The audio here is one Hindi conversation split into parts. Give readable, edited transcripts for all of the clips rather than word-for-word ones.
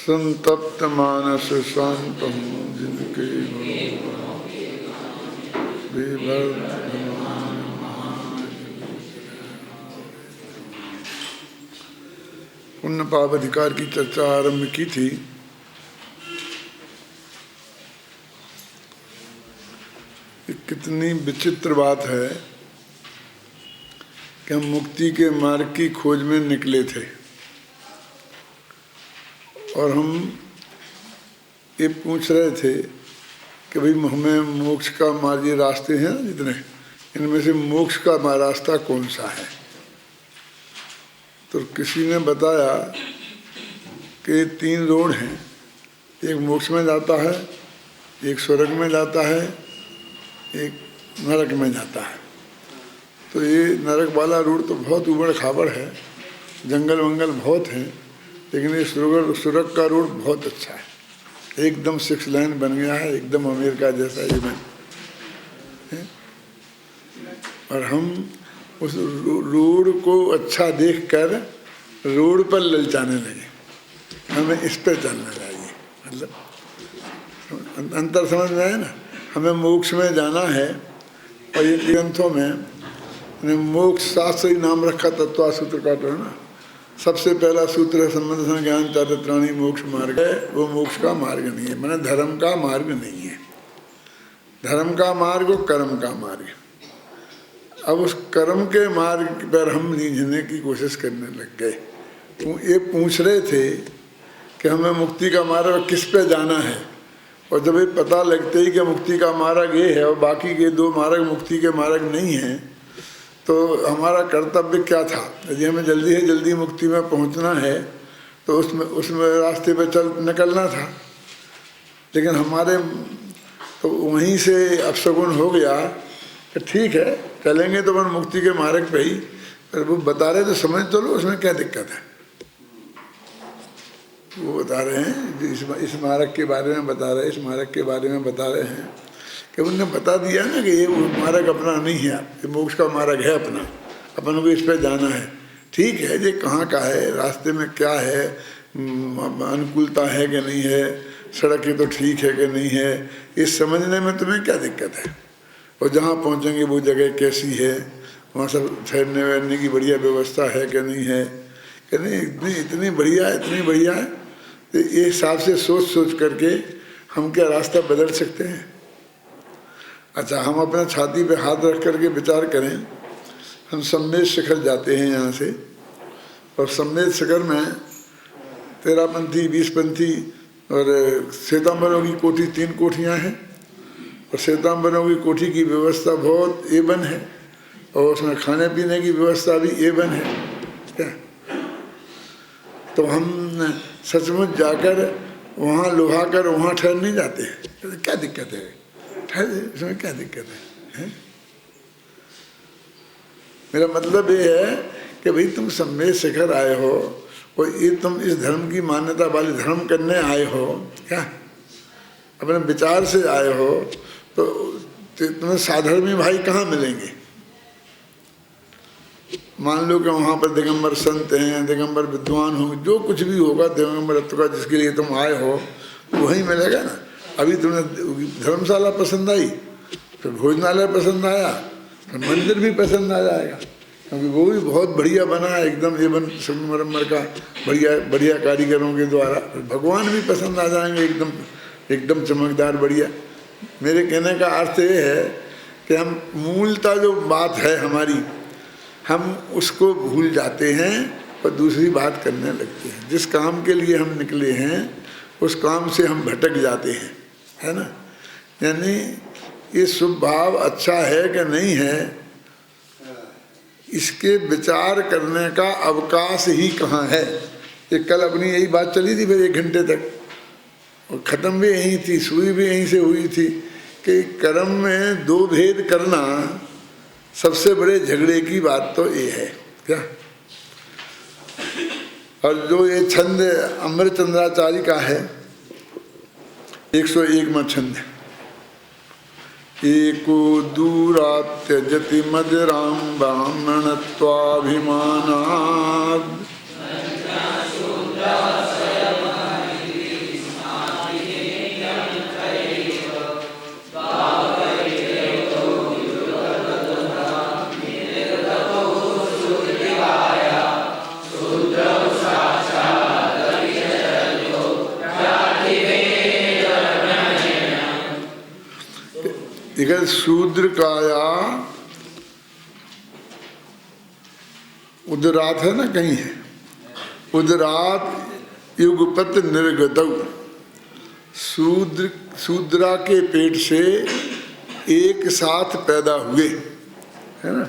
संतप्त मानस शांतम जिनके पुण्य पाप अधिकार की चर्चा आरंभ की थी। कितनी विचित्र बात है कि हम मुक्ति के मार्ग की खोज में निकले थे और हम ये पूछ रहे थे कि भाई हमें मोक्ष का मार्ग, ये रास्ते हैं जितने, इनमें से मोक्ष का रास्ता कौन सा है। तो किसी ने बताया कि 3 रोड हैं, एक मोक्ष में जाता है, एक स्वर्ग में जाता है, एक नरक में जाता है। तो ये नरक वाला रोड तो बहुत उबड़ खाबड़ है, जंगल वंगल बहुत हैं, लेकिन ये स्वर्ग का रोड बहुत अच्छा है, एकदम 6 लाइन बन गया है, एकदम अमेरिका जैसा ये बन। और हम उस रोड को अच्छा देखकर रोड पर ललचाने लगे, हमें इस पर चलना चाहिए। मतलब अंतर समझ में आया ना, हमें मोक्ष में जाना है। और ये ग्रंथों में मोक्ष शास्त्र ही नाम रखा, तत्वा सूत्र का तो है ना। सबसे पहला सूत्र है संबंध ज्ञान चारित्राणी मोक्ष मार्ग है, वो मोक्ष का मार्ग नहीं है, माने धर्म का मार्ग नहीं है। धर्म का मार्ग और कर्म का मार्ग। अब उस कर्म के मार्ग पर हम रीझने की कोशिश करने लग गए। तो ये पूछ रहे थे कि हमें मुक्ति का मार्ग किस पे जाना है। और जब ये पता लगते ही कि मुक्ति का मार्ग ये है और बाकी के 2 मार्ग मुक्ति के मार्ग नहीं हैं, तो हमारा कर्तव्य क्या था। यदि हमें जल्दी से जल्दी मुक्ति में पहुंचना है तो उसमें रास्ते पर निकलना था। लेकिन हमारे तो वहीं से अपशगुन हो गया कि ठीक है चलेंगे तो अपन मुक्ति के मार्ग पे ही, पर वो बता रहे तो समझ चलो उसमें क्या दिक्कत है। वो बता रहे हैं इस मार्ग के बारे में बता रहे हैं, इस मार्ग के बारे में बता रहे हैं कि उन्होंने बता दिया ना कि ये मार्ग अपना नहीं है, ये मोक्ष का मार्ग है अपना, अपन को इस पे जाना है। ठीक है, ये कहाँ का है, रास्ते में क्या है, अनुकूलता है कि नहीं है, सड़क ये तो ठीक है कि नहीं है, ये समझने में तुम्हें क्या दिक्कत है। और जहाँ पहुँचेंगे वो जगह कैसी है, वहाँ सब ठहरने वहरने की बढ़िया व्यवस्था है कि नहीं है, कि नहीं इतनी बढ़िया है, इतनी बढ़िया है। तो ये हिसाब से सोच सोच करके हम क्या रास्ता बदल सकते हैं। अच्छा, हम अपने छाती पे हाथ रख करके विचार करें, हम सम्मेद शिखर जाते हैं यहाँ से, और सम्मेद शिखर में 13पंथी 20पंथी और श्वेतांबरों की कोठी 3 कोठियाँ हैं। और श्वेतांबरों की कोठी की व्यवस्था बहुत A1 है, और उसमें खाने पीने की व्यवस्था भी A1 है। क्या तो हम सचमुच जाकर वहाँ लुहा कर वहाँ ठहर नहीं जाते हैं? क्या दिक्कत है, ठहर, इसमें क्या दिक्कत है? मेरा मतलब ये है कि भाई तुम सम्मेद शिखर आए हो और ये तुम इस धर्म की मान्यता वाले धर्म करने आए हो, क्या अपने विचार से आए हो, तो तुम्हें साधर्मी भाई कहाँ मिलेंगे। मान लो कि वहाँ पर दिगंबर संत हैं, दिगंबर विद्वान होंगे, जो कुछ भी होगा दिगंबरत्व का जिसके लिए तुम आए हो वहीं मिलेगा ना। अभी तुम्हें धर्मशाला पसंद आई, फिर भोजनालय पसंद आया, फिर मंदिर भी पसंद आ जाएगा, क्योंकि वो भी बहुत बढ़िया बना है, एकदम A1 संगमरमर का बढ़िया बढ़िया कारीगरों के द्वारा। भगवान भी पसंद आ जाएंगे, एकदम चमकदार बढ़िया। मेरे कहने का अर्थ ये है कि हम मूलतः जो बात है हमारी, हम उसको भूल जाते हैं और दूसरी बात करने लगते हैं। जिस काम के लिए हम निकले हैं उस काम से हम भटक जाते हैं, है ना। यानी ये शुभ भाव अच्छा है कि नहीं है, इसके विचार करने का अवकाश ही कहाँ है। ये कल अपनी यही बात चली थी फिर 1 घंटे तक, और ख़त्म भी यहीं थी, शुरू भी यहीं से हुई थी कि कर्म में 2 भेद करना सबसे बड़े झगड़े की बात तो ये है। क्या और जो ये छंद अमृतचंद्राचार्य का है 101वां छंद, एको दूरात्यजति मदिरां ब्राह्मणत्वाभिमानात् देखा शूद्र काया उदरात है ना, कहीं है उदरात युगपत निर्गतौ, शूद्रा के पेट से एक साथ पैदा हुए, है ना,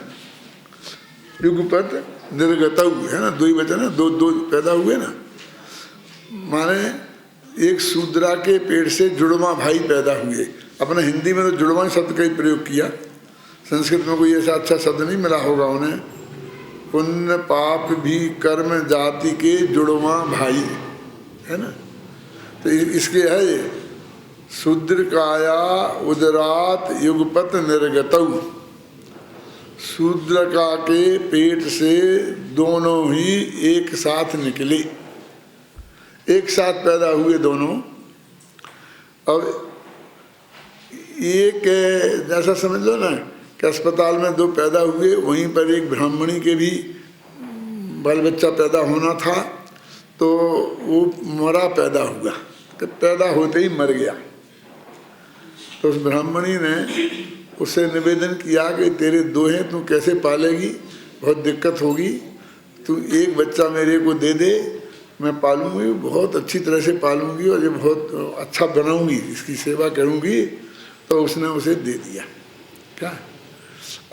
युगपत निर्गतौ, है ना, दो ही वचन है, दो दो पैदा हुए ना, माने एक शूद्रा के पेट से जुड़वा भाई पैदा हुए। अपने हिंदी में तो जुड़वा शब्द का ही प्रयोग किया, संस्कृत में कोई ऐसा अच्छा शब्द नहीं मिला होगा उन्हें। पुण्य पाप भी कर्म जाति के जुड़वा भाई, है ना, तो इसके है ये शूद्र काया उदरात युगपत निर्गतौ, शूद्र का के पेट से दोनों ही एक साथ निकले, एक साथ पैदा हुए दोनों। अब एक जैसा समझ लो ना कि अस्पताल में दो पैदा हुए, वहीं पर एक ब्राह्मणी के भी बाल बच्चा पैदा होना था, तो वो मरा पैदा हुआ, तो पैदा होते ही मर गया। तो उस ब्राह्मणी ने उससे निवेदन किया कि तेरे दो हैं, तू कैसे पालेगी, बहुत दिक्कत होगी, तू एक बच्चा मेरे को दे दे, मैं पालूंगी, बहुत अच्छी तरह से पालूंगी और ये बहुत अच्छा बनाऊंगी, इसकी सेवा करूंगी। तो उसने उसे दे दिया। क्या,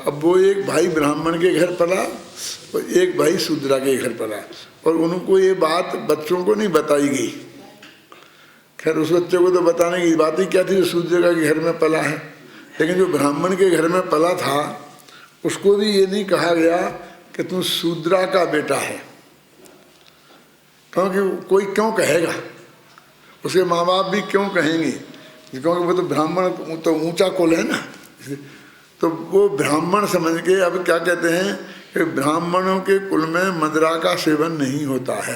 अब वो एक भाई ब्राह्मण के घर पला और एक भाई शूद्रा के घर पला, और उनको ये बात बच्चों को नहीं बताई गई। खैर उस बच्चे को तो बताने की बात ही क्या थी, जो शूद्रा के घर में पला है, लेकिन जो ब्राह्मण के घर में पला था उसको भी ये नहीं कहा गया कि तू शूद्रा का बेटा है, क्योंकि कोई क्यों कहेगा, उसके माँ बाप भी क्यों कहेंगे, क्योंकि वो तो ब्राह्मण तो ऊंचा कुल है ना। तो वो ब्राह्मण समझ के अब क्या कहते हैं कि ब्राह्मणों के कुल में मदिरा का सेवन नहीं होता है,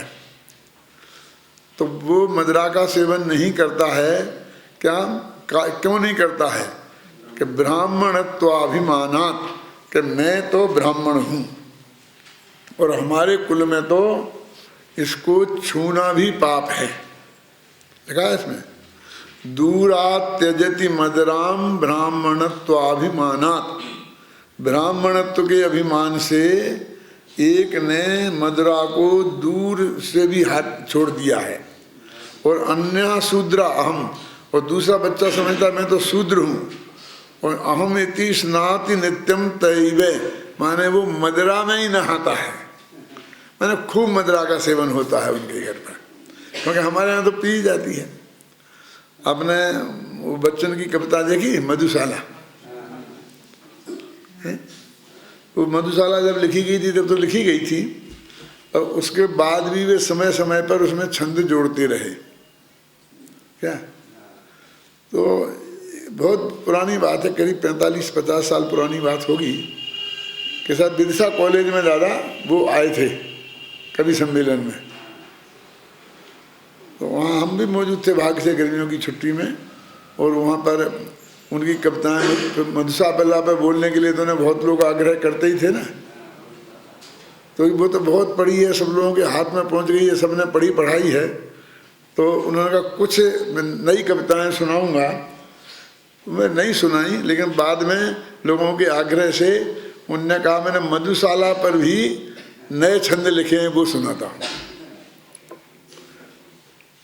तो वो मदिरा का सेवन नहीं करता है। क्यों नहीं करता है कि ब्राह्मणत्वाभिमानात्, कि मैं तो ब्राह्मण हूँ और हमारे कुल में तो इसको छूना भी पाप है। देखा है इसमें, दूरात् त्यजति मदिराम ब्राह्मणत्वाभिमानात्, ब्राह्मणत्व के अभिमान से एक ने मदिरा को दूर से भी हाथ छोड़ दिया है। और अन्य शूद्र अहम, और दूसरा बच्चा समझता मैं तो शूद्र हूँ, और अहम इति स्नाति नित्यम तैवे, माने वो मदिरा में ही नहाता है, माने खूब मदिरा का सेवन होता है उनके घर पर, क्योंकि हमारे यहाँ तो पी जाती है। आपने वो बच्चन की कविता देखी मधुशाला, वो मधुशाला जब लिखी गई थी तब तो लिखी गई थी, और उसके बाद भी वे समय समय पर उसमें छंद जोड़ते रहे। क्या, तो बहुत पुरानी बात है, करीब 45-50 साल पुरानी बात होगी, कि साथ विदिशा कॉलेज में दादा वो आए थे कवि सम्मेलन में, तो वहाँ हम भी मौजूद थे भाग्य से गर्मियों की छुट्टी में, और वहाँ पर उनकी कविताएं मधुशाला पर बोलने के लिए तो उन्हें बहुत लोग आग्रह करते ही थे ना, तो वो तो बहुत पढ़ी है, सब लोगों के हाथ में पहुँच गई है, सबने पढ़ी पढ़ाई है। तो उन्होंने कहा कुछ नई कविताएं सुनाऊंगा, मैं नहीं सुनाई, लेकिन बाद में लोगों के आग्रह से उनने कहा मैंने मधुशाला पर भी नए छंद लिखे हैं, वो सुनाता हूँ।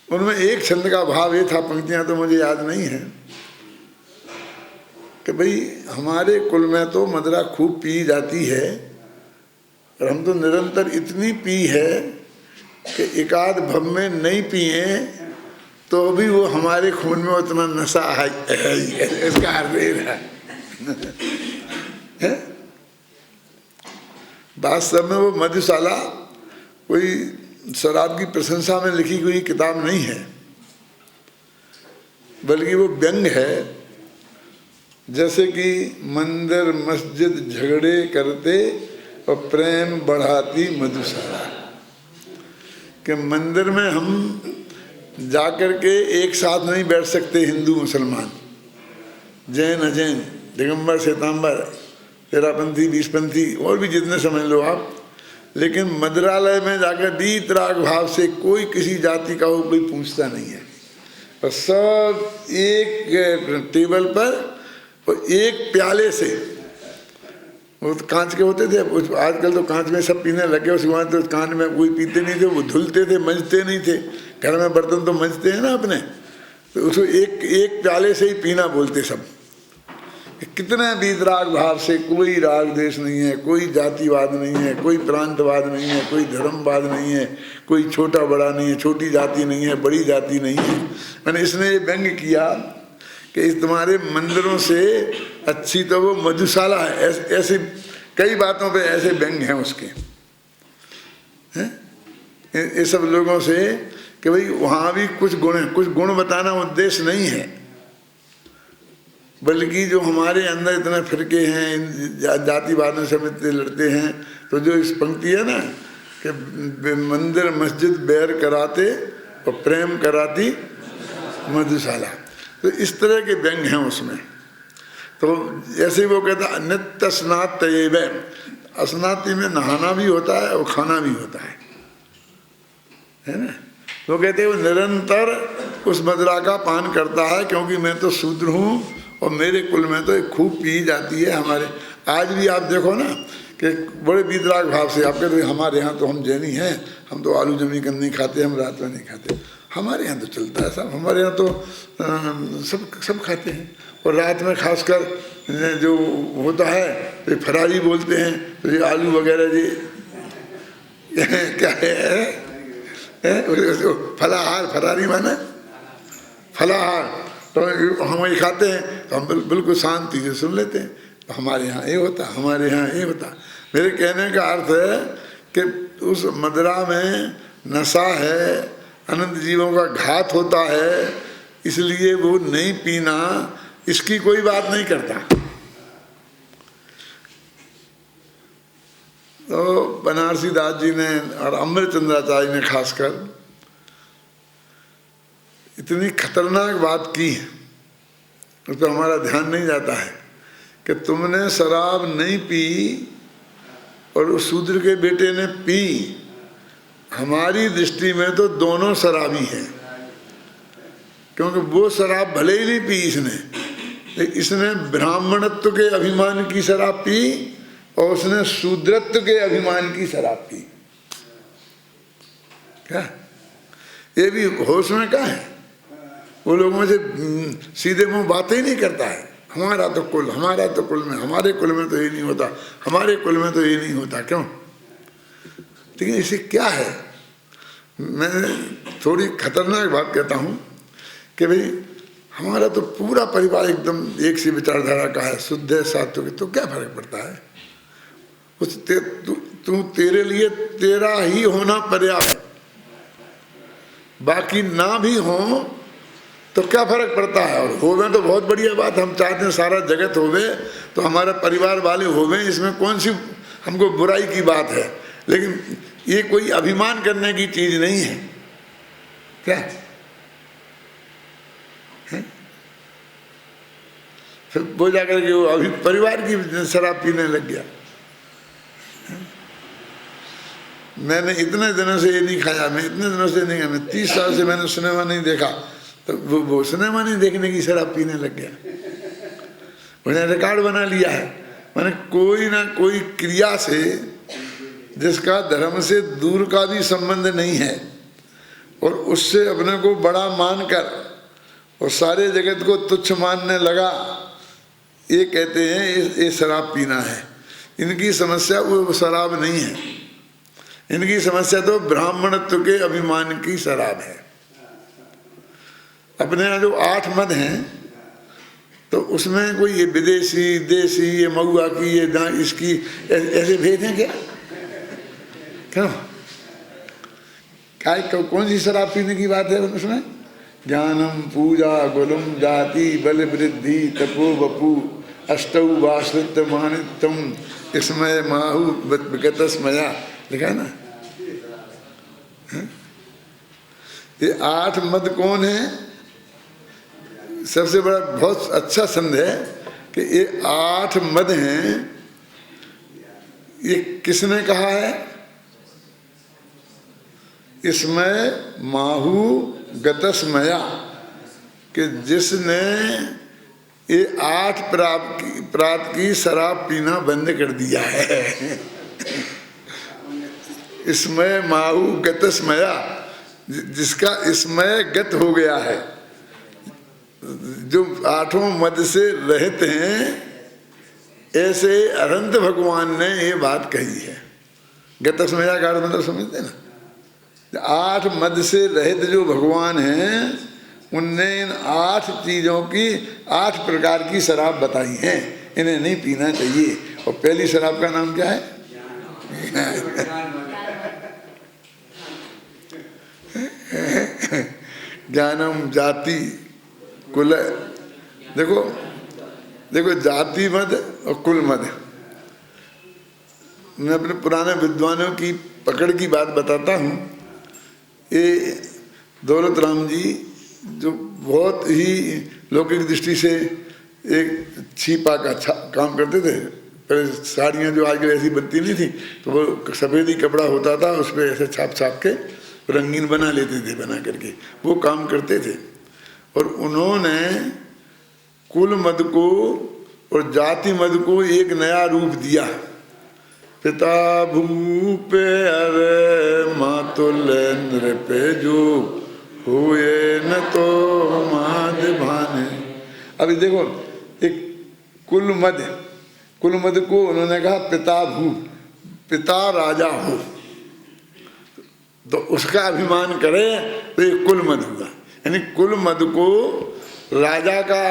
उनमें एक छंद का भाव ये था, पंक्तियां तो मुझे याद नहीं है, कि भाई हमारे कुल में तो मदिरा खूब पी जाती है, और हम तो निरंतर इतनी पी है कि एक आध भव में नहीं पिए तो भी वो हमारे खून में उतना नशा है, इसका अर्थ है। वास्तव में वो मधुशाला कोई शराब की प्रशंसा में लिखी हुई किताब नहीं है, बल्कि वो व्यंग है। जैसे कि मंदिर मस्जिद झगड़े करते और प्रेम बढ़ाती मधुशाला, कि मंदिर में हम जाकर के एक साथ नहीं बैठ सकते, हिंदू मुसलमान, जैन अजैन, दिगंबर श्वेतांबर, तेरापंथी बीसपंथी और भी जितने समझ लो आप, लेकिन मदिरालय में जाकर वीतराग भाव से कोई किसी जाति का हो कोई पूछता नहीं है, और सब एक टेबल पर और एक प्याले से, वो तो कांच के होते थे, आजकल तो कांच में सब पीने लगे, उस वहाँ तो कांच में कोई पीते नहीं थे, वो धुलते थे, मंजते नहीं थे। घर में बर्तन तो मंजते हैं ना अपने, तो उसको एक प्याले से ही पीना बोलते सब। कितने वीतराग भाव से, कोई राग देश नहीं है, कोई जातिवाद नहीं है, कोई प्रांतवाद नहीं है, कोई धर्मवाद नहीं है, कोई छोटा बड़ा नहीं है, छोटी जाति नहीं है, बड़ी जाति नहीं है। मैंने इसने ये व्यंग किया कि इस तुम्हारे मंदिरों से अच्छी तो वो मधुशाला है। ऐसे कई बातों पे ऐसे व्यंग हैं उसके, हैं ये सब लोगों से कि भाई वहाँ भी कुछ गुण है। कुछ गुण बताना उद्देश्य नहीं है, बल्कि जो हमारे अंदर इतने फिरके हैं, जातिवादों से हम इतने लड़ते हैं, तो जो इस पंक्ति है ना कि मंदिर मस्जिद बैर कराते और प्रेम कराती मधुशाला, तो इस तरह के व्यंग हैं उसमें। तो ऐसे वो कहता नित्य स्नात तयेव, स्नाति में नहाना भी होता है और खाना भी होता है ना। वो कहते हैं वो निरंतर उस मदिरा का पान करता है, क्योंकि मैं तो शूद्र हूँ और मेरे कुल में तो खूब पी जाती है। हमारे आज भी आप देखो ना कि बड़े वीतराग भाव से आप कहते हमारे यहाँ तो हम जैनी हैं, हम तो आलू जमी कर नहीं खाते, हम रात में नहीं खाते। हमारे यहाँ तो चलता है सब, हमारे यहाँ तो सब खाते हैं। और रात में खासकर जो होता है तो फरारी बोलते हैं, तो ये आलू वगैरह जी क्या है फलाहार, फरारी माना फलाहार, तो हम ये खाते हैं तो हम बिल्कुल शांति से सुन लेते हैं। तो हमारे यहाँ ये होता, हमारे यहाँ ये होता। मेरे कहने का अर्थ है कि उस मदिरा में नशा है, अनंत जीवों का घात होता है, इसलिए वो नहीं पीना, इसकी कोई बात नहीं करता। तो बनारसी दास जी ने और अमृतचंद्राचार्य ने खासकर इतनी खतरनाक बात की है, उस पर हमारा ध्यान नहीं जाता है कि तुमने शराब नहीं पी और उस शूद्र के बेटे ने पी। हमारी दृष्टि में तो दोनों शराबी हैं, क्योंकि वो शराब भले ही नहीं पी इसने, लेकिन इसने ब्राह्मणत्व के अभिमान की शराब पी और उसने शूद्रत्व के अभिमान की शराब पी। क्या ये भी होश में क्या है? वो लोगों से सीधे मुंह बातें ही नहीं करता है। हमारा तो कुल, हमारा तो कुल में, हमारे कुल में तो ये नहीं होता, हमारे कुल में तो ये नहीं होता। क्यों? लेकिन इसे क्या है? मैं थोड़ी खतरनाक बात कहता हूँ कि भाई हमारा तो पूरा परिवार एकदम एक सी विचारधारा का है, शुद्ध है, सात्विक, तो क्या फर्क पड़ता है? उस तू तेरे लिए तेरा ही होना पर्याप्त, बाकी ना भी हो तो क्या फर्क पड़ता है? और होवे तो बहुत बढ़िया बात, हम चाहते हैं सारा जगत होवे, तो हमारा परिवार वाले होवे, इसमें कौन सी हमको बुराई की बात है? लेकिन ये कोई अभिमान करने की चीज नहीं है। क्या है? फिर वो जाकर के वो अभी परिवार की शराब पीने लग गया। मैंने इतने दिनों से ये नहीं खाया, मैं इतने दिनों से नहीं खाया, मैं 30 साल से मैंने सिनेमा नहीं देखा, तो वो सिनेमा नहीं देखने की शराब पीने लग गया। उन्हें रिकॉर्ड बना लिया है। मैंने कोई ना कोई क्रिया से जिसका धर्म से दूर का भी संबंध नहीं है और उससे अपने को बड़ा मानकर और सारे जगत को तुच्छ मानने लगा, ये कहते हैं ये शराब पीना है। इनकी समस्या वो शराब नहीं है, इनकी समस्या तो ब्राह्मणत्व के अभिमान की शराब है। अपने यहाँ जो 8 मद हैं, तो उसमें कोई ये विदेशी, देशी, ये महुआ की, ये इसकी, ऐसे भेद हैं क्या? क्यों? क्या कौन सी शराब पीने की बात है उसमें? ज्ञानम पूजा गुलम जाति बल वृद्धि तपो वपु अष्टौ वाश्रित मानितम इसमय माहु विगतस्मया, लिखा है ना। ये 8 मद कौन है? सबसे बड़ा बहुत अच्छा संदेह है कि ये 8 मद हैं। ये किसने कहा है? इसमें माहु गतस्मया, कि जिसने ये 8 प्रात की शराब पीना बंद कर दिया है। इसमय माऊ गतस्मया, जिसका इसमय गत हो गया है, जो 8 मद से रहते हैं, ऐसे अनंत भगवान ने ये बात कही है। गतस्मया का मतलब समझते ना, 8 मद से रहित जो भगवान हैं उनने इन 8 चीज़ों की 8 प्रकार की शराब बताई हैं, इन्हें नहीं पीना चाहिए। और पहली शराब का नाम क्या है? ज्ञानम जाति कुल। देखो जाति मद और कुल मद। मैं अपने पुराने विद्वानों की पकड़ की बात बताता हूँ। ये दौलत राम जी जो बहुत ही लौकिक दृष्टि से एक छीपा का काम करते थे। पहले साड़ियाँ जो आज ऐसी बनती नहीं थी, तो वो सफ़ेद ही कपड़ा होता था, उस पर ऐसे छाप छाप के रंगीन बना लेते थे, बना करके वो काम करते थे। और उन्होंने कुल मद को और जाति मद को एक नया रूप दिया। पिता भूप अरे मातुल्य नृपे जो हुए न तो माद भाने। अभी देखो, एक कुल मद को उन्होंने कहा पिता भूप, पिता राजा हो, तो उसका अभिमान करे तो ये कुल मद हुआ। यानी कुल मद को राजा का,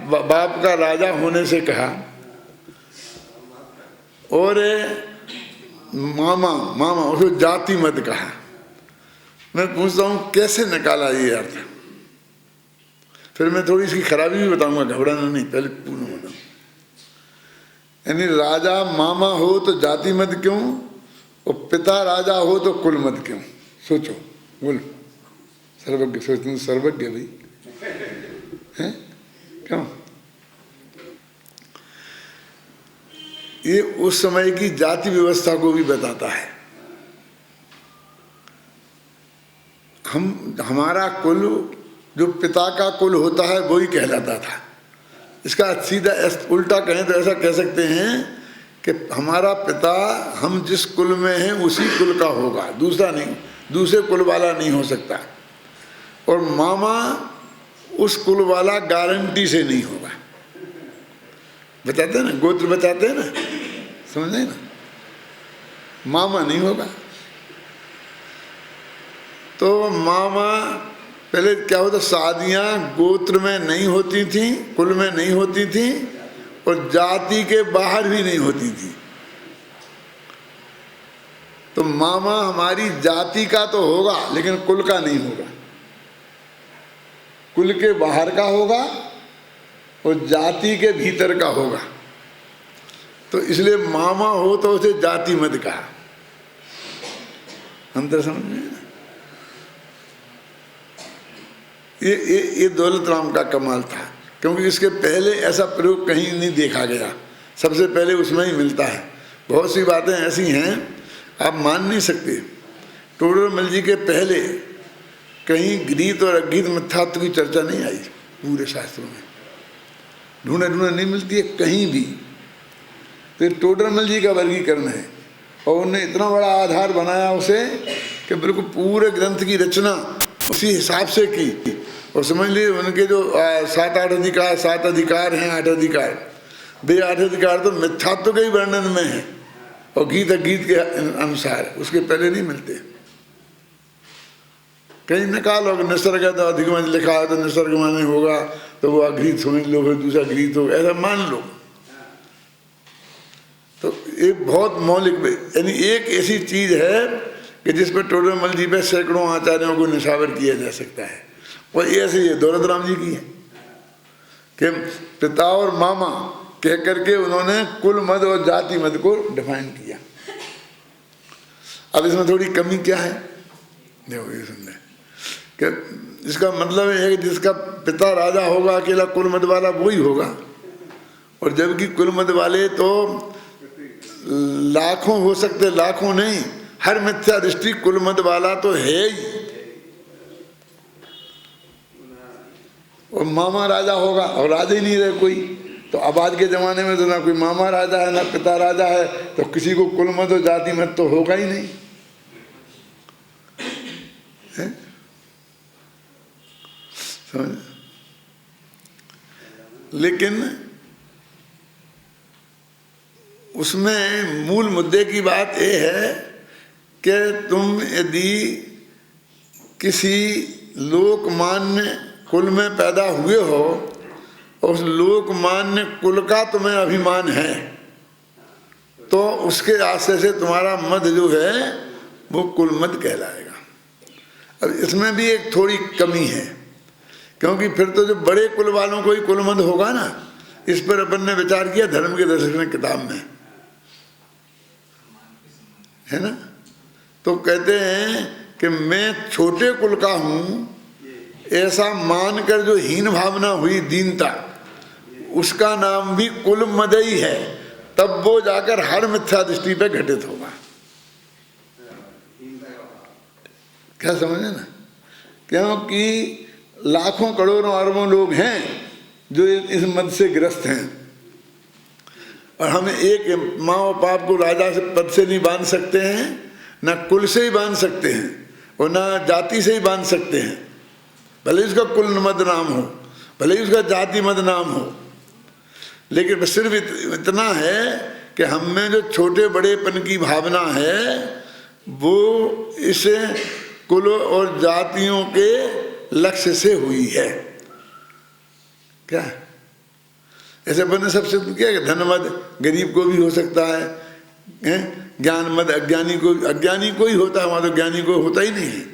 बाप का राजा होने से कहा। और मामा उसको जाति मद कहा। मैं पूछता हूँ कैसे निकाला ये अर्थ? फिर मैं थोड़ी इसकी खराबी भी बताऊंगा, घबराना नहीं, पहले पूर्ण बताऊँ। यानी राजा मामा हो तो जाति मद क्यों, और पिता राजा हो तो कुल मद क्यों? सोचो, बोल। सर्वज्ञ, सोचते सर्वज्ञ भाई हैं क्यों? ये उस समय की जाति व्यवस्था को भी बताता है। हमारा कुल जो पिता का कुल होता है वही कहलाता था। इसका सीधा उल्टा कहें तो ऐसा कह सकते हैं कि हमारा पिता हम जिस कुल में हैं उसी कुल का होगा, दूसरा नहीं, दूसरे कुल वाला नहीं हो सकता। और मामा उस कुल वाला गारंटी से नहीं होगा। बताते हैं ना, गोत्र बताते हैं ना, समझे ना, मामा नहीं होगा। तो मामा पहले क्या होता, शादियाँ गोत्र में नहीं होती थी, कुल में नहीं होती थी, और जाति के बाहर भी नहीं होती थी। तो मामा हमारी जाति का तो होगा लेकिन कुल का नहीं होगा, कुल के बाहर का होगा और जाति के भीतर का होगा। तो इसलिए मामा हो तो उसे जाति मत कहा। अंतर समझ में? ये दौलत राम का कमाल था, क्योंकि इसके पहले ऐसा प्रयोग कहीं नहीं देखा गया। सबसे पहले उसमें ही मिलता है। बहुत सी बातें ऐसी हैं आप मान नहीं सकते। टोडरमल जी के पहले कहीं गीत और अगीत मिथ्यात्व की चर्चा नहीं आई पूरे शास्त्रों में, ढूंढे नहीं मिलती है कहीं भी। तो टोडरमल जी का वर्गीकरण है, और उन्होंने इतना बड़ा आधार बनाया उसे कि बिल्कुल पूरे ग्रंथ की रचना उसी हिसाब से की। और समझ लीजिए उनके जो 7 अधिकार हैं, 8 अधिकार, वे 8 अधिकार तो मिथ्यात्व के ही वर्णन में है और गीत अगीत के अनुसार, उसके पहले नहीं मिलते। कहीं निकालो, निसर्ग है तो अधिगम लिखा है तो निसर्ग माने होगा, तो वो अघृत समझ लो, फिर दूसरा गीत होगा, ऐसा मान लो। तो ये बहुत मौलिक, यानी एक ऐसी चीज है कि जिस पर टोडरमल जी पे सैकड़ों आचार्यों को निशावर किया जा सकता है। और ऐसे ये दौलत राम जी की है कि पिता और मामा कह करके उन्होंने कुल मद और जाति मद को डिफाइन किया। अब इसमें थोड़ी कमी क्या है, देखो ये सुन कि इसका मतलब है कि जिसका पिता राजा होगा अकेला कुल मद वाला वही होगा, और जबकि कुल मद वाले तो लाखों हो सकते, लाखों नहीं, हर मिथ्या दृष्टि कुल मद वाला तो है ही। और मामा राजा होगा और राजा ही नहीं रहे कोई, तो अब आज के ज़माने में तो ना कोई मामा राजा है ना पिता राजा है, तो किसी को कुल मत और जाति मत तो होगा ही नहीं है? समझ? लेकिन उसमें मूल मुद्दे की बात ये है कि तुम यदि किसी लोकमान्य कुल में पैदा हुए हो, उस लोकमान्य कुल का तुम्हें अभिमान है, तो उसके आश्रय से तुम्हारा मत जो है वो कुल मत कहलाएगा। अब इसमें भी एक थोड़ी कमी है, क्योंकि फिर तो जो बड़े कुल वालों को ही कुल मत होगा ना। इस पर अपन ने विचार किया धर्म के दर्शन किताब में, है ना। तो कहते हैं कि मैं छोटे कुल का हूँ ऐसा मानकर जो हीन भावना हुई, दीनता, उसका नाम भी कुल मदई है, तब वो जाकर हर मिथ्या दृष्टि पे घटित होगा। क्या समझे ना? क्योंकि लाखों करोड़ों अरबों लोग हैं जो इस मद से ग्रस्त हैं, और हम एक माँ और बाप को राजा से पद से नहीं बांध सकते हैं, ना कुल से ही बांध सकते हैं और ना जाति से ही बांध सकते हैं। भले उसका कुल मद नाम हो, भले ही उसका जाति मद नाम हो, लेकिन सिर्फ इतना है कि हम में जो छोटे बड़ेपन की भावना है वो इस कुल और जातियों के लक्ष्य से हुई है। क्या ऐसे बने सबसे क्या कि धन मद गरीब को भी हो सकता है, ज्ञान मद अज्ञानी को ही होता है, वहाँ तो ज्ञानी को होता ही नहीं है।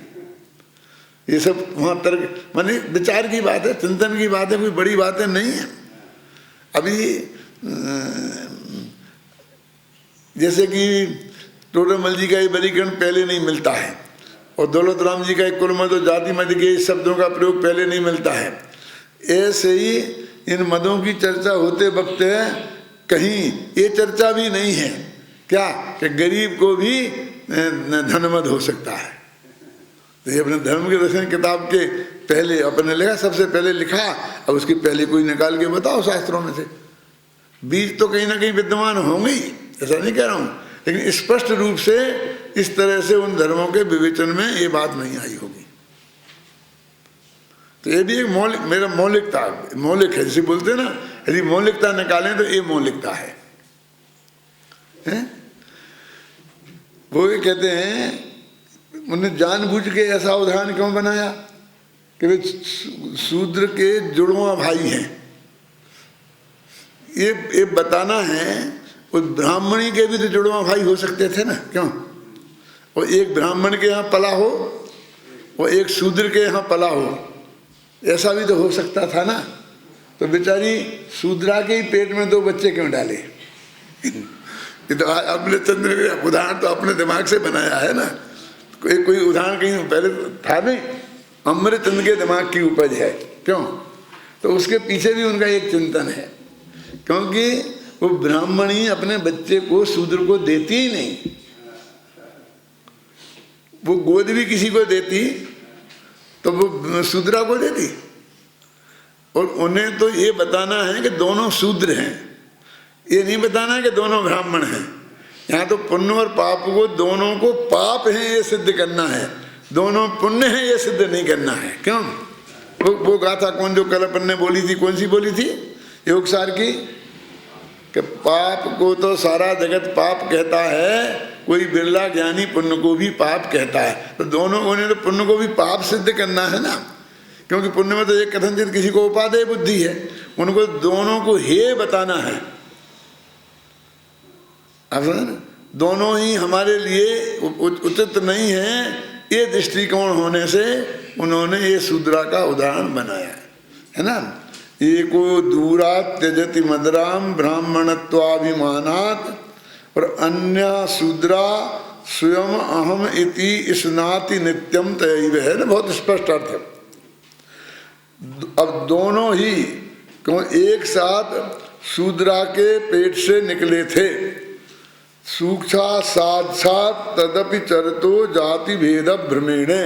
ये सब वहाँ तर्क माने विचार की बात है, चिंतन की बात है, कोई बड़ी बातें नहीं है। अभी जैसे कि टोडरमल जी का ये वर्गीकरण पहले नहीं मिलता है, और दौलत राम जी का एक कुल मद और जाति मद के इस शब्दों का प्रयोग पहले नहीं मिलता है। ऐसे ही इन मदों की चर्चा होते वक्त कहीं ये चर्चा भी नहीं है क्या कि गरीब को भी धनमद हो सकता है। तो ये अपने धर्म के दर्शन किताब के पहले अपने लिखा, सबसे पहले लिखा, अब उसकी पहले कोई निकाल के बताओ शास्त्रों में से। बीज तो कहीं ना कहीं विद्यमान होंगे ही, ऐसा नहीं कह रहा हूँ, लेकिन स्पष्ट रूप से इस तरह से उन धर्मों के विवेचन में ये बात नहीं आई होगी। तो ये भी एक मौलिक, मेरा मौलिक है, जैसे बोलते हैं ना, यदि मौलिकता निकालें तो ये मौलिकता है? वो ये कहते हैं उन्होंने जानबूझ के ऐसा उदाहरण क्यों बनाया कि वे शूद्र के जुड़वा भाई हैं। ये बताना है उस ब्राह्मणी के भी तो जुड़वा भाई हो सकते थे ना, क्यों? और एक ब्राह्मण के यहाँ पला हो और एक शूद्र के यहाँ पला हो, ऐसा भी तो हो सकता था ना। तो बेचारी शूद्रा के ही पेट में दो बच्चे क्यों डाले? ये तो अपने चंद्र उदाहरण तो अपने दिमाग से बनाया है ना, कोई उदाहरण कहीं पहले था नहीं, अमृतचंद के दिमाग की उपज है, क्यों? तो उसके पीछे भी उनका एक चिंतन है, क्योंकि वो ब्राह्मणी अपने बच्चे को शूद्र को देती ही नहीं, वो गोद भी किसी को देती तो वो शूद्रा को देती। और उन्हें तो ये बताना है कि दोनों शूद्र हैं, ये नहीं बताना है कि दोनों ब्राह्मण हैं। यहाँ तो पुण्य और पाप को, दोनों को पाप है ये सिद्ध करना है, दोनों पुण्य है ये सिद्ध नहीं करना है। क्यों? वो गाथा कौन जो कल अपन ने बोली थी, कौन सी बोली थी योगसार की, कि पाप को तो सारा जगत पाप कहता है, कोई बिरला ज्ञानी पुण्य को भी पाप कहता है। तो दोनों उन्हें तो पुण्य को भी पाप सिद्ध करना है ना, क्योंकि पुण्य में तो एक कथनचित किसी को उपादेय बुद्धि है, उनको दोनों को हे बताना है। अब दोनों ही हमारे लिए उचित नहीं है, ये दृष्टिकोण होने से उन्होंने ये शूद्रा का उदाहरण बनाया है ना। एको दूरा त्यजति मदराम ब्राह्मणत्वाभिमानात्, और अन्य शूद्रा स्वयं अहम इति स्नाति नित्यम तयैव, है ना, बहुत स्पष्ट अर्थ है। अब दोनों ही क्यों एक साथ शूद्रा के पेट से निकले थे, सूक्षा साक्षात तदपि चरतो जाति भेद भ्रमेणे।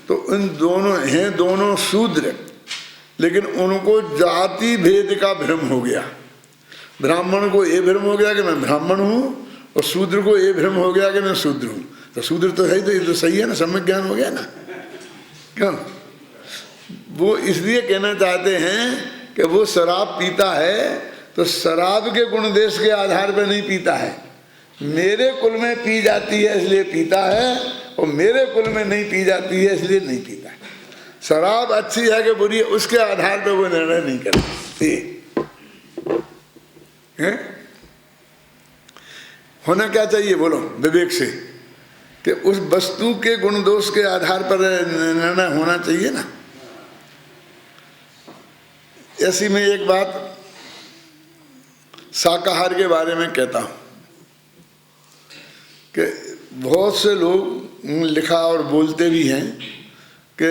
तो इन दोनों हैं दोनों शूद्र, लेकिन उनको जाति भेद का भ्रम हो गया। ब्राह्मण को ये भ्रम हो गया कि मैं ब्राह्मण हूँ, और शूद्र को ये भ्रम हो गया कि मैं शूद्र हूँ। तो शूद्र तो है ही, तो ये तो सही है ना, सम्यक ज्ञान हो गया ना। क्यों? वो इसलिए कहना चाहते हैं कि वो शराब पीता है तो शराब के गुण देश के आधार पर नहीं पीता है। मेरे कुल में पी जाती है इसलिए पीता है, और मेरे कुल में नहीं पी जाती है इसलिए नहीं पीता है। शराब अच्छी है कि बुरी है उसके आधार पर वो निर्णय नहीं करते। होना क्या चाहिए बोलो विवेक से, कि उस वस्तु के गुण दोष के आधार पर निर्णय होना चाहिए ना। ऐसी में एक बात शाकाहार के बारे में कहता हूँ कि बहुत से लोग लिखा और बोलते भी हैं कि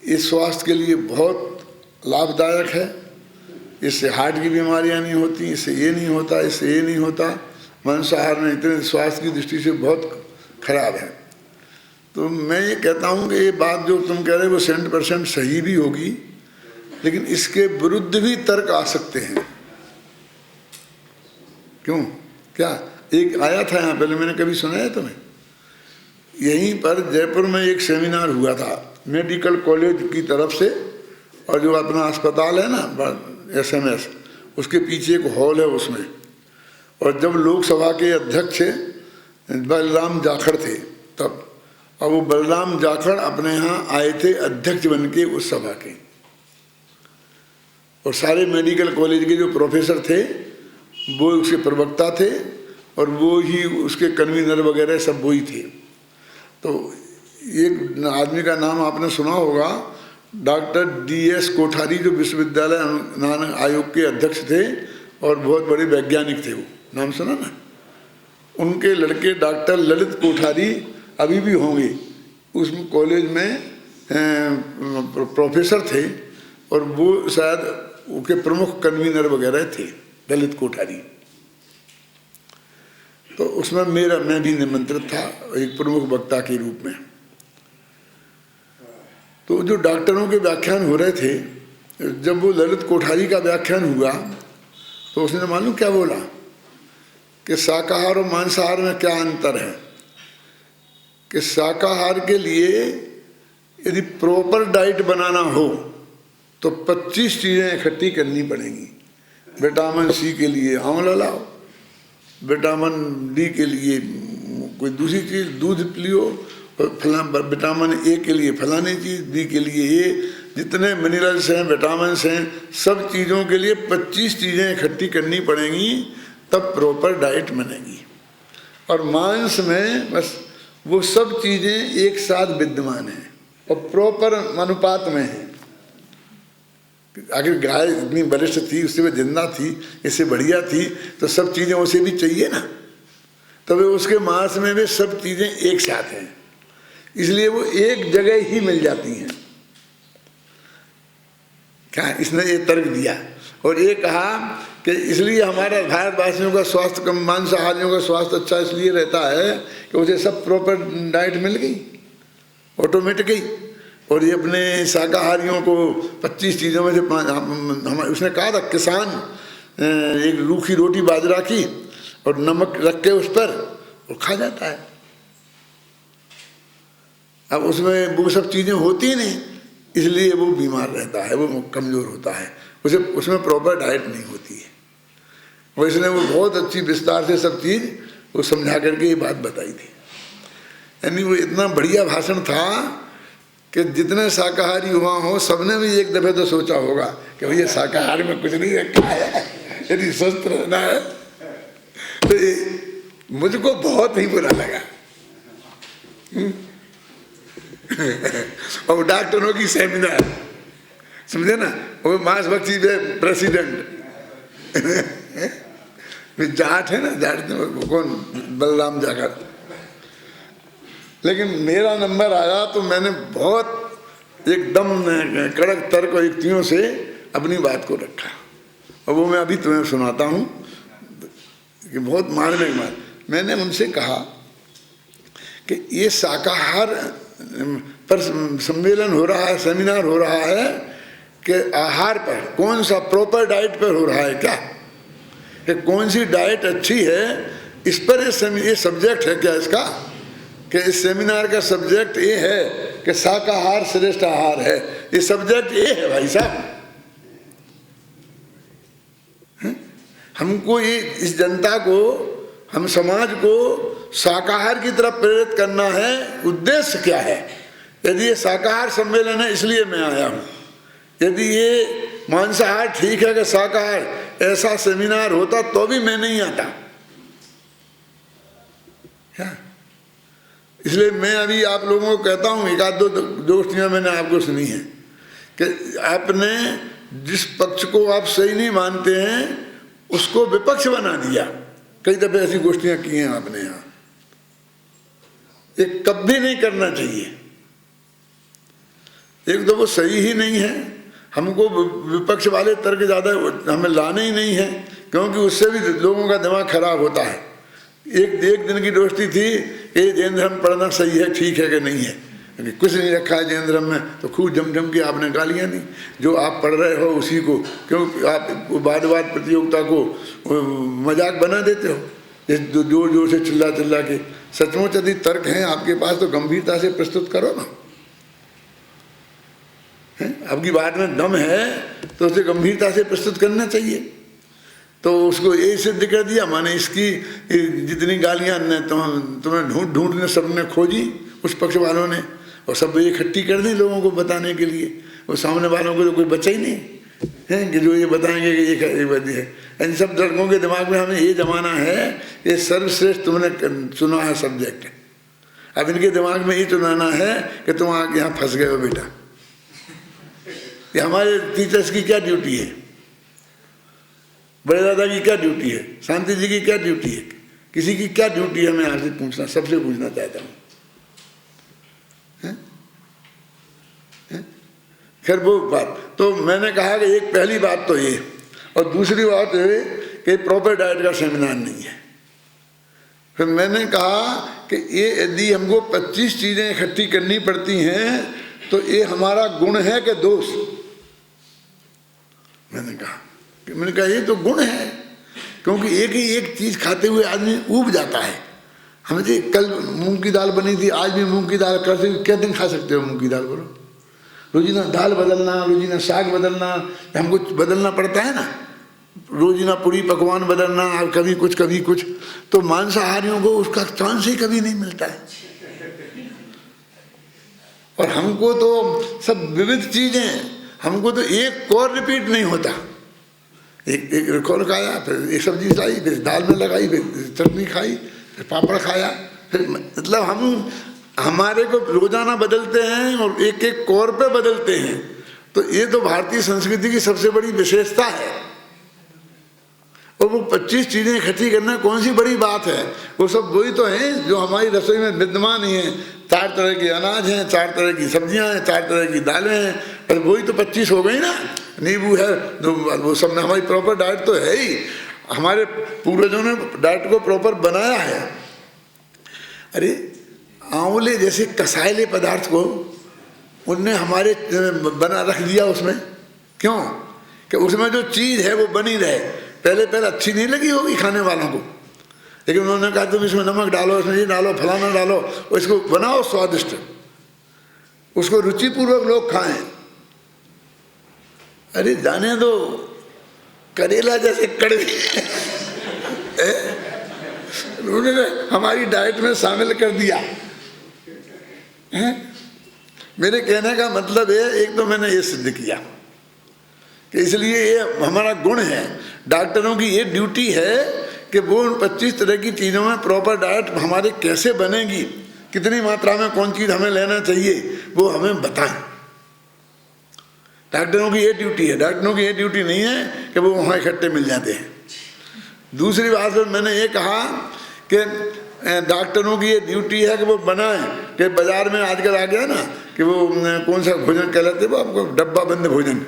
इस स्वास्थ्य के लिए बहुत लाभदायक है, इससे हार्ट की बीमारियां नहीं होती, इससे ये नहीं होता, इससे ये नहीं होता, मांसाहार में इतने स्वास्थ्य की दृष्टि से बहुत खराब है। तो मैं ये कहता हूँ कि ये बात जो तुम कह रहे हो वो 100% सही भी होगी, लेकिन इसके विरुद्ध भी तर्क आ सकते हैं। क्यों? क्या एक आया था यहाँ पहले, मैंने कभी सुना है तुम्हें? यहीं पर जयपुर में एक सेमिनार हुआ था मेडिकल कॉलेज की तरफ से, और जो अपना अस्पताल है ना SMS, उसके पीछे एक हॉल है उसमें। और जब लोकसभा के अध्यक्ष बलराम जाखड़ थे तब, और वो बलराम जाखड़ अपने यहाँ आए थे अध्यक्ष बन के उस सभा के, और सारे मेडिकल कॉलेज के जो प्रोफेसर थे वो उसके प्रवक्ता थे, और वो ही उसके कन्वीनर वगैरह सब वो ही थे। तो एक आदमी का नाम आपने सुना होगा, डॉक्टर DS कोठारी, जो विश्वविद्यालय अनुदान आयोग के अध्यक्ष थे और बहुत बड़े वैज्ञानिक थे। वो नाम सुना ना? उनके लड़के डॉक्टर ललित कोठारी अभी भी होंगे उस कॉलेज में प्रोफेसर थे, और वो शायद उनके प्रमुख कन्वीनर वगैरह थे, ललित कोठारी। तो उसमें मैं भी निमंत्रित था एक प्रमुख वक्ता के रूप में। तो जो डॉक्टरों के व्याख्यान हो रहे थे, जब वो ललित कोठारी का व्याख्यान हुआ तो उसने मालूम क्या बोला कि शाकाहार और मांसाहार में क्या अंतर है। कि शाकाहार के लिए यदि प्रॉपर डाइट बनाना हो तो 25 चीज़ें इकट्ठी करनी पड़ेंगी। विटामिन C के लिए आंवला लाओ, विटामिन D के लिए कोई दूसरी चीज़ दूध पियो, विटामिन A के लिए फलानी चीज़, D के लिए ये, जितने मिनरल्स हैं विटामिन हैं, सब चीज़ों के लिए 25 चीज़ें इकट्ठी करनी पड़ेंगी, तब प्रॉपर डाइट बनेगी। और मांस में बस वो सब चीज़ें एक साथ विद्यमान हैं और प्रॉपर अनुपात में हैं। आखिर गाय इतनी बलिष्ठ थी, उससे वो जिंदा थी, इससे बढ़िया थी, तो सब चीज़ें उसे भी चाहिए ना। तो वे उसके मांस में वे सब चीज़ें एक साथ हैं, इसलिए वो एक जगह ही मिल जाती हैं। क्या इसने ये तर्क दिया, और ये कहा कि इसलिए हमारा भारतवासियों का स्वास्थ्य कम, मांसाहारियों का स्वास्थ्य अच्छा इसलिए रहता है कि उसे सब प्रॉपर डाइट मिल गई ऑटोमेटिकली। और ये अपने शाकाहारियों को 25 चीज़ों में से उसने कहा था, किसान एक रूखी रोटी बाजरा की और नमक रख के उस पर और खा जाता है। अब उसमें वो सब चीज़ें होती नहीं, इसलिए वो बीमार रहता है, वो कमज़ोर होता है, उसे उसमें प्रॉपर डाइट नहीं होती है। और इसने वो बहुत अच्छी विस्तार से सब चीज़ वो समझा करके ये बात बताई थी। यानी वो इतना बढ़िया भाषण था कि जितने शाकाहारी हुआ हो सबने भी एक दफ़े तो सोचा होगा कि भैया शाकाहार में कुछ नहीं रखा है, यदि स्वस्थ रहना है। तो मुझको बहुत ही बुरा लगा। और डॉक्टरों की सेमिनार, समझे ना, वो मांस भक्षी प्रेसिडेंट जाट है ना, जाट कौन, बलराम जाखड़। लेकिन मेरा नंबर आया तो मैंने बहुत एकदम कड़क तर्क और युक्तियों से अपनी बात को रखा, और वो मैं अभी तुम्हें सुनाता हूँ कि बहुत मार्मिक बात। मैंने उनसे कहा कि ये शाकाहार पर सम्मेलन हो रहा है, सेमिनार हो रहा है कि आहार पर कौन सा प्रॉपर डाइट पर हो रहा है क्या, कि कौन सी डाइट अच्छी है, इस पर ये सब्जेक्ट है क्या इसका, कि इस सेमिनार का सब्जेक्ट ये है कि शाकाहार श्रेष्ठ आहार है, ये सब्जेक्ट ये है भाई साहब। हमको ये इस जनता को, हम समाज को शाकाहार की तरफ प्रेरित करना है। उद्देश्य क्या है? यदि ये शाकाहार सम्मेलन है इसलिए मैं आया हूँ, यदि ये मांसाहार ठीक है कि शाकाहार, ऐसा सेमिनार होता तो भी मैं नहीं आता क्या? इसलिए मैं अभी आप लोगों को कहता हूँ, एक आध दो दोस्तियाँ मैंने आपको सुनी है कि आपने जिस पक्ष को आप सही नहीं मानते हैं उसको विपक्ष बना दिया। कई दफे ऐसी गोष्ठियाँ की हैं आपने यहाँ। ये कभी नहीं करना चाहिए। एक तो वो सही ही नहीं है, हमको विपक्ष वाले तर्क ज़्यादा हमें लाने ही नहीं है, क्योंकि उससे भी लोगों का दिमाग खराब होता है। एक दिन की दोस्ती थी कि जैन धर्म पढ़ना सही है, ठीक है कि नहीं है, क्योंकि कुछ नहीं रखा है जैन धर्म में, तो खूब जम के आपने गालियाँ दी। जो आप पढ़ रहे हो उसी को क्योंकि आप वाद प्रतियोगिता को मजाक बना देते हो, जोर जोर से चिल्ला के। सचमुच यदि तर्क हैं आपके पास तो गंभीरता से प्रस्तुत करो ना। आपकी बात में दम है तो उसे गंभीरता से प्रस्तुत करना चाहिए। तो उसको ये सिद्ध कर दिया, माने इसकी जितनी गालियाँ तुम्हें ढूंढ सबने खोजी उस पक्ष वालों ने, और सब इकट्ठी कर दी लोगों को बताने के लिए। वो सामने वालों को तो कोई बचा ही नहीं है कि जो ये बताएंगे कि ये बात है। इन सब लड़कों के दिमाग में हमें ये जमाना है, ये सर्वश्रेष्ठ तुमने चुना है सब्जेक्ट। अब इनके दिमाग में ये चुनाना है कि तुम आके यहाँ फंस गए हो बेटा। ये हमारे टीचर्स की क्या ड्यूटी है, बड़े दादा की क्या ड्यूटी है, शांति जी की क्या ड्यूटी है, किसी की क्या ड्यूटी है? मैं आपसे पूछना, सबसे पूछना चाहता हूँ। खैर वो बात तो मैंने कहा कि एक पहली बात तो ये, और दूसरी बात ये कि प्रॉपर डाइट का सेमिनार नहीं है। फिर मैंने कहा कि ये यदि हमको 25 चीज़ें इकट्ठी करनी पड़ती हैं तो ये हमारा गुण है कि दोष? मैंने कहा ये तो गुण है, क्योंकि एक ही एक चीज़ खाते हुए आदमी ऊब जाता है। हमें जी कल मूंग की दाल बनी थी, आज भी मूंग की दाल कर सकते, क्या दिन खा सकते हो मूंग की दाल? बोलो, रोजीना दाल बदलना, रोजीना साग बदलना, हमको बदलना पड़ता है ना, रोजीना पूरी पकवान बदलना, कभी कुछ। तो मांसाहारियों को उसका चांस ही कभी नहीं मिलता है। और हमको तो सब विविध चीज़ें, हमको तो एक और रिपीट नहीं होता। एक रिकॉल खाया, फिर एक सब्जी लाई, फिर दाल में लगाई, फिर चटनी खाई, फिर पापड़ खाया, फिर मतलब हमारे को रोजाना बदलते हैं और एक एक कौर पे बदलते हैं। तो ये तो भारतीय संस्कृति की सबसे बड़ी विशेषता है। और वो 25 चीज़ें इकट्ठी करना कौन सी बड़ी बात है? वो सब वही तो हैं जो हमारी रसोई में विद्यमान ही हैं। 4 तरह के अनाज हैं, 4 तरह की सब्जियां हैं, 4 तरह की दालें हैं, और वही तो 25 हो गई ना। नींबू है, वो सब में हमारी प्रॉपर डाइट तो है ही। हमारे पूर्वजों ने डाइट को प्रॉपर बनाया है। अरे आंवले जैसे कसायले पदार्थ को उनने हमारे बना रख दिया उसमें, क्यों? कि उसमें जो चीज़ है वो बनी रहे। पहले अच्छी नहीं लगी होगी खाने वालों को, लेकिन उन्होंने कहा तुम इसमें नमक डालो, इसमें ये डालो, फलाना डालो, और इसको बनाओ स्वादिष्ट, उसको रुचिपूर्वक लोग खाएं। अरे जाने दो, करेला जैसे कड़वी उन्होंने हमारी डाइट में शामिल कर दिया है। मेरे कहने का मतलब है, एक तो मैंने ये सिद्ध किया कि इसलिए ये हमारा गुण है। डॉक्टरों की ये ड्यूटी है कि वो 25 तरह की चीज़ों में प्रॉपर डाइट हमारे कैसे बनेगी, कितनी मात्रा में कौन चीज़ हमें लेना चाहिए, वो हमें बताएं। डॉक्टरों की ये ड्यूटी है। डॉक्टरों की ये ड्यूटी नहीं है कि वो वहाँ इकट्ठे मिल जाते हैं। दूसरी बात पर मैंने ये कहा कि डॉक्टरों की ये ड्यूटी है कि वो बनाएं। कि बाजार में आजकल आ गया ना कि वो कौन सा भोजन कहलाते हैं वो आपको, डब्बा बंद भोजन,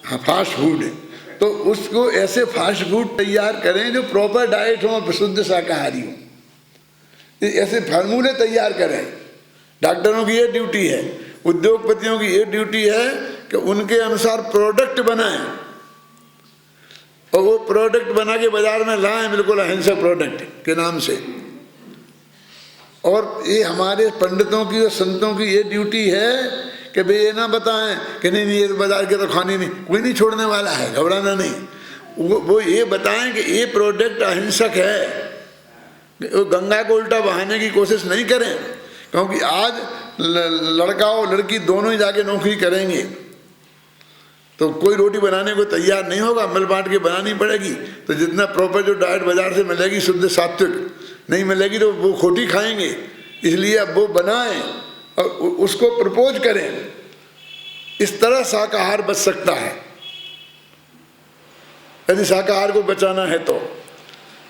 हाँ फास्ट फूड है। तो उसको ऐसे फास्ट फूड तैयार करें जो प्रॉपर डाइट हो, शुद्ध शाकाहारी हो, ऐसे फार्मूले तैयार करें। डॉक्टरों की ये ड्यूटी है। उद्योगपतियों की ये ड्यूटी है कि उनके अनुसार प्रोडक्ट बनाएं और वो प्रोडक्ट बना के बाजार में लाएं, बिल्कुल अहिंसक प्रोडक्ट के नाम से। और ये हमारे पंडितों की और संतों की ये ड्यूटी है कि भाई ये ना बताएं कि नहीं ये बाजार के तो खानी नहीं, कोई नहीं छोड़ने वाला है, घबराना नहीं। वो ये बताएं कि ये प्रोडक्ट अहिंसक है। वो गंगा को उल्टा बहाने की कोशिश नहीं करें, क्योंकि आज लड़का और लड़की दोनों ही जाके नौकरी करेंगे तो कोई रोटी बनाने को तैयार नहीं होगा, मिल बांट के बनानी पड़ेगी। तो जितना प्रॉपर जो डाइट बाजार से मिलेगी शुद्ध सात्विक नहीं मिलेगी तो वो खोटी खाएंगे। इसलिए अब वो बनाएं और उसको प्रपोज करें। इस तरह शाकाहार बच सकता है, यदि शाकाहार को बचाना है तो।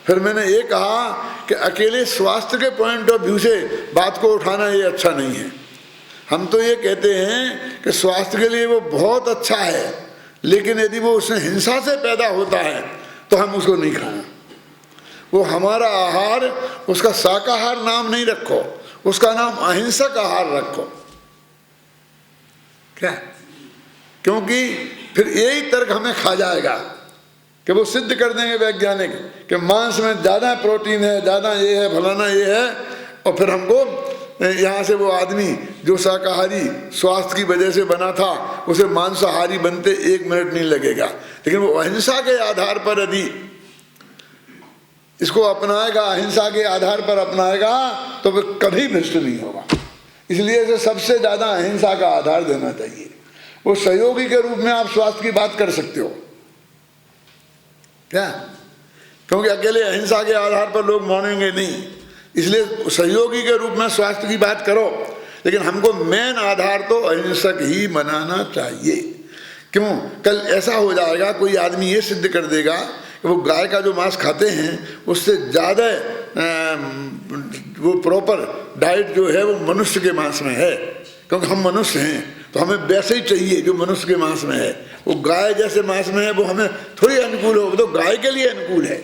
फिर मैंने ये कहा कि अकेले स्वास्थ्य के पॉइंट ऑफ व्यू से बात को उठाना ये अच्छा नहीं है। हम तो ये कहते हैं कि स्वास्थ्य के लिए वो बहुत अच्छा है, लेकिन यदि वो उसमें हिंसा से पैदा होता है तो हम उसको नहीं खाना। वो हमारा आहार, उसका शाकाहार नाम नहीं रखो, उसका नाम अहिंसक आहार रखो। क्या? क्योंकि फिर यही तर्क हमें खा जाएगा कि वो सिद्ध कर देंगे वैज्ञानिक कि मांस में ज़्यादा प्रोटीन है, ज़्यादा ये है, फलाना ये है, और फिर हमको यहाँ से वो आदमी जो शाकाहारी स्वास्थ्य की वजह से बना था उसे मांसाहारी बनते 1 मिनट नहीं लगेगा। लेकिन वो अहिंसा के आधार पर यदि इसको अपनाएगा, अहिंसा के आधार पर अपनाएगा तो फिर कभी भ्रष्ट नहीं होगा। इसलिए इसे सबसे ज़्यादा अहिंसा का आधार देना चाहिए। वो सहयोगी के रूप में आप स्वास्थ्य की बात कर सकते हो क्या? क्योंकि अकेले अहिंसा के आधार पर लोग मानेंगे नहीं, इसलिए सहयोगी के रूप में स्वास्थ्य की बात करो, लेकिन हमको मेन आधार तो अहिंसक ही बनाना चाहिए। क्यों? कल ऐसा हो जाएगा कोई आदमी ये सिद्ध कर देगा कि वो गाय का जो मांस खाते हैं उससे ज़्यादा वो प्रॉपर डाइट जो है वो मनुष्य के मांस में है, क्योंकि हम मनुष्य हैं तो हमें वैसे ही चाहिए जो मनुष्य के मांस में है। वो गाय जैसे मांस में है वो हमें थोड़ी अनुकूल हो, तो गाय के लिए अनुकूल है,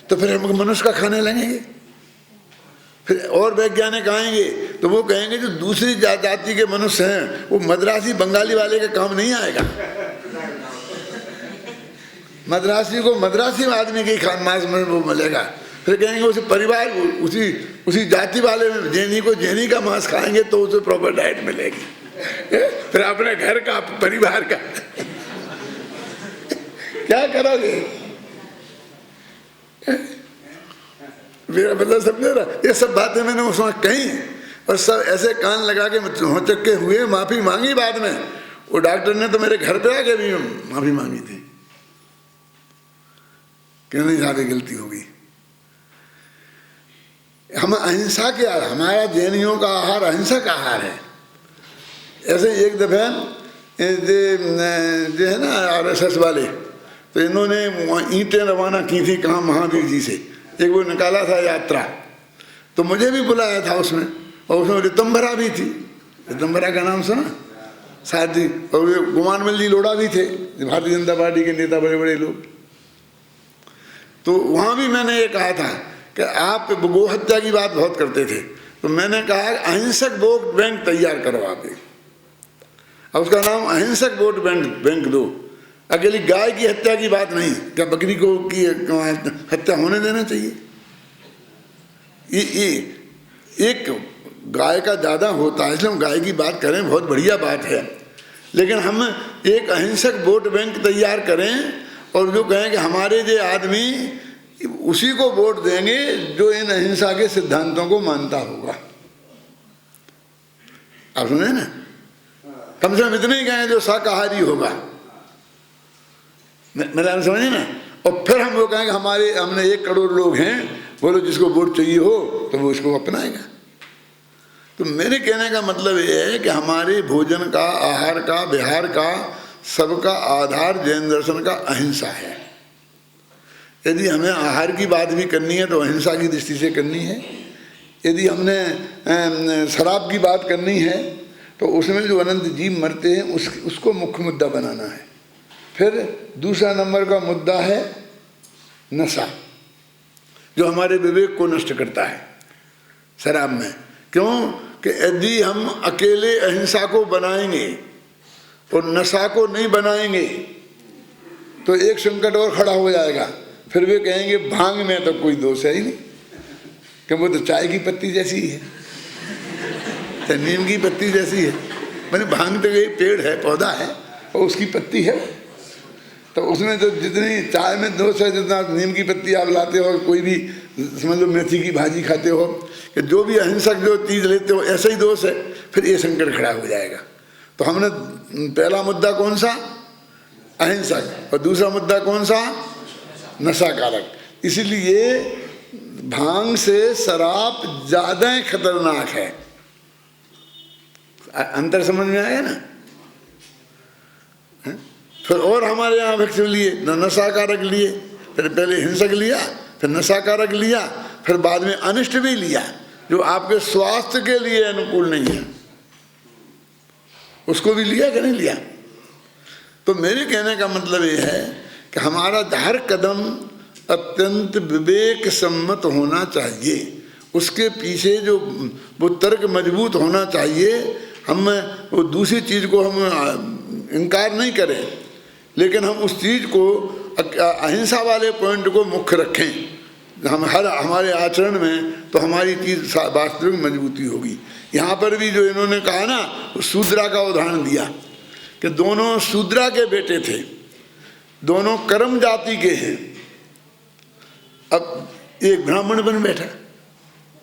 तो फिर हम मनुष्य का खाने लगेंगे। फिर और वैज्ञानिक आएंगे तो वो कहेंगे जो दूसरी जाति के मनुष्य हैं वो मद्रासी बंगाली वाले का काम नहीं आएगा। मद्रासी को मद्रासी आदमी के मांस में वो मिलेगा। फिर कहेंगे उसे परिवार उसी जाति वाले जैनी को जैनी का मांस खाएंगे तो उसे प्रॉपर डाइट मिलेगी। फिर अपने घर का परिवार का क्या करोगे? मेरा मतलब समझे ना? ये सब बातें मैंने उस वक्त कही और सब ऐसे कान लगा के होचक्के हुए, माफी मांगी बाद में। वो डॉक्टर ने तो मेरे घर पे आके भी माफी मांगी थी कि नहीं सारी गलती होगी। हम अहिंसा के, हमारा जैनियों का आहार अहिंसक आहार है। ऐसे एक दफे जो है ना RSS वाले, तो इन्होंने ईंटें रवाना की थी कहाँ, महावीर जी से। एक वो निकाला था यात्रा, तो मुझे भी बुलाया था उसमें, और उसमें रितंभरा भी थी। रितंभरा का नाम सुना शायद जी। और वे गुमानमल जी लोढ़ा भी थे, भारतीय जनता पार्टी के नेता, बड़े बड़े लोग। तो वहाँ भी मैंने ये कहा था कि आप गो हत्या की बात बहुत करते थे, तो मैंने कहा अहिंसक वोट बैंक तैयार करो आप, और उसका नाम अहिंसक वोट बैंक दो। अकेली गाय की हत्या की बात नहीं, क्या बकरी को की हत्या होने देना चाहिए? ये एक गाय का ज़्यादा होता है, इसलिए हम गाय की बात करें, बहुत बढ़िया बात है। लेकिन हम एक अहिंसक वोट बैंक तैयार करें और जो कहें कि हमारे जो आदमी उसी को वोट देंगे जो इन अहिंसा के सिद्धांतों को मानता होगा। आप सुने ना? कम से कम इतने ही कहें जो शाकाहारी होगा, मेरा समझे ना? और फिर हम वो कहेंगे हमने 1 करोड़ लोग हैं, बोलो जिसको वोट चाहिए हो तो वो इसको अपनाएगा। तो मेरे कहने का मतलब ये है कि हमारे भोजन का, आहार का, विहार का सबका आधार जैन दर्शन का अहिंसा है। यदि हमें आहार की बात भी करनी है तो अहिंसा की दृष्टि से करनी है। यदि हमने शराब की बात करनी है तो उसमें जो अनंत जीव मरते हैं उसको मुख्य मुद्दा बनाना है। फिर दूसरा नंबर का मुद्दा है नशा, जो हमारे विवेक को नष्ट करता है शराब में। क्यों कि यदि हम अकेले अहिंसा को बनाएंगे और नशा को नहीं बनाएंगे तो एक संकट और खड़ा हो जाएगा। फिर वे कहेंगे भांग में तो कोई दोष है ही नहीं, कि वो तो चाय की पत्ती जैसी है, तो नीम की पत्ती जैसी है। मैंने भांग तो ये पेड़ है, पौधा है, और उसकी पत्ती है, तो उसमें तो जितनी चाय में दोष है जितना नीम की पत्ती आप लाते हो, कोई भी समझ लो मेथी की भाजी खाते हो, कि जो भी अहिंसक जो चीज़ लेते हो ऐसा ही दोष है, फिर ये संकट खड़ा हो जाएगा। तो हमने पहला मुद्दा कौन सा? अहिंसक, और दूसरा मुद्दा कौन सा? नशाकारक। इसलिए भांग से शराब ज़्यादा खतरनाक है। अंतर समझ में आया ना? फिर और हमारे यहाँ विक्स लिए, नशाकारक लिए, फिर पहले हिंसक लिया, फिर नशाकारक लिया, फिर बाद में अनिष्ट भी लिया, जो आपके स्वास्थ्य के लिए अनुकूल नहीं है, उसको भी लिया कि नहीं लिया। तो मेरे कहने का मतलब ये है कि हमारा हर कदम अत्यंत विवेक सम्मत होना चाहिए, उसके पीछे जो वो तर्क मजबूत होना चाहिए। हम वो दूसरी चीज़ को हम इनकार नहीं करें, लेकिन हम उस चीज़ को अहिंसा वाले पॉइंट को मुख्य रखें हम हमारे आचरण में, तो हमारी चीज़ वास्तविक मजबूती होगी। यहाँ पर भी जो इन्होंने कहा ना, शूद्रा का उदाहरण दिया कि दोनों शूद्रा के बेटे थे, दोनों कर्म जाति के हैं। अब एक ब्राह्मण बन बैठा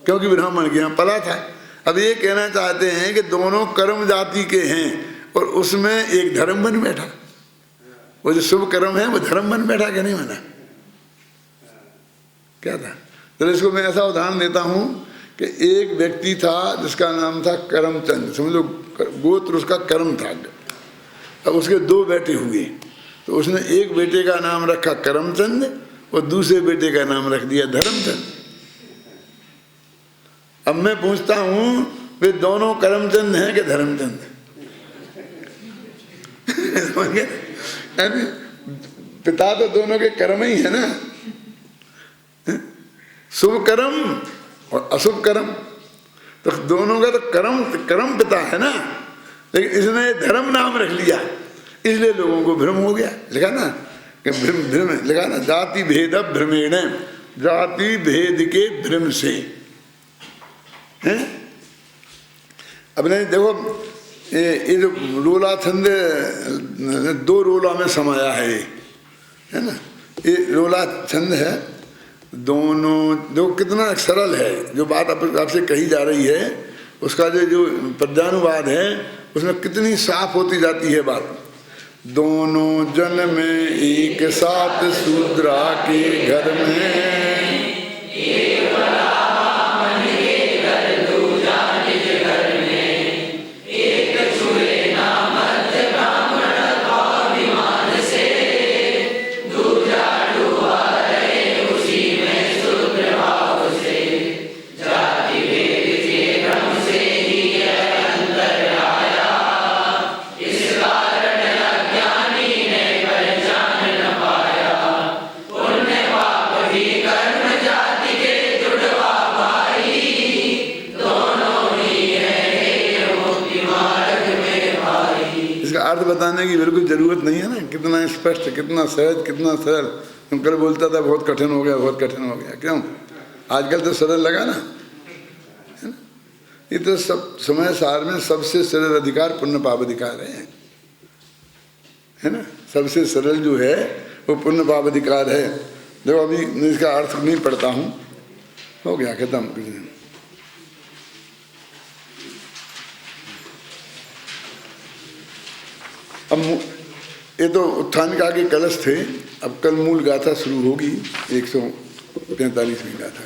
क्योंकि ब्राह्मण के यहाँ पला था। अब ये कहना चाहते हैं कि दोनों कर्म जाति के हैं और उसमें एक धर्म बन बैठा। वो जो शुभ कर्म है वो धर्म बन बैठा कि नहीं बना? क्या था? तो इसको मैं ऐसा उदाहरण देता हूँ कि एक व्यक्ति था जिसका नाम था करमचंद, समझ लो गोत्र उसका कर्म था। अब उसके दो बेटे हुए, तो उसने एक बेटे का नाम रखा करमचंद और दूसरे बेटे का नाम रख दिया धर्मचंद। अब मैं पूछता हूँ वे दोनों करमचंद हैं कि धर्मचंद? पिता तो दोनों के कर्म ही है ना, शुभ कर्म और अशुभ कर्म, तो दोनों का तो कर्म पिता है ना, लेकिन इसने धर्म नाम रख लिया, इसलिए लोगों को भ्रम हो गया। लिखा ना कि भ्रम लिखा ना, जाति भेद भ्रमेण, जाति भेद के भ्रम से हैं। अब नहीं देखो, ये जो रोला छंद दो रोला में समाया है ना, ये रोला छंद है। दोनों जो कितना सरल है, जो बात आपसे कही जा रही है उसका जो पद्यानुवाद है उसमें कितनी साफ होती जाती है बात। दोनों जन में एक साथ शूद्रा के घर में, बताने की बिल्कुल जरूरत नहीं है ना। कितना स्पष्ट, कितना सहज, कितना सरल। तुम कल बोलता था बहुत कठिन हो गया, बहुत कठिन हो गया, क्यों? आजकल तो सरल लगा ना, है ना? ये तो सब समय सार में सबसे सरल अधिकार पुण्य पाप अधिकार है ना। सबसे सरल जो है वो पुण्य पाप अधिकार है। देखो अभी इसका अर्थ नहीं पढ़ता हूँ, हो गया खत्म। अब ये तो उत्थान का के कलश थे, अब कल मूल गाथा शुरू होगी 145वीं गाथा।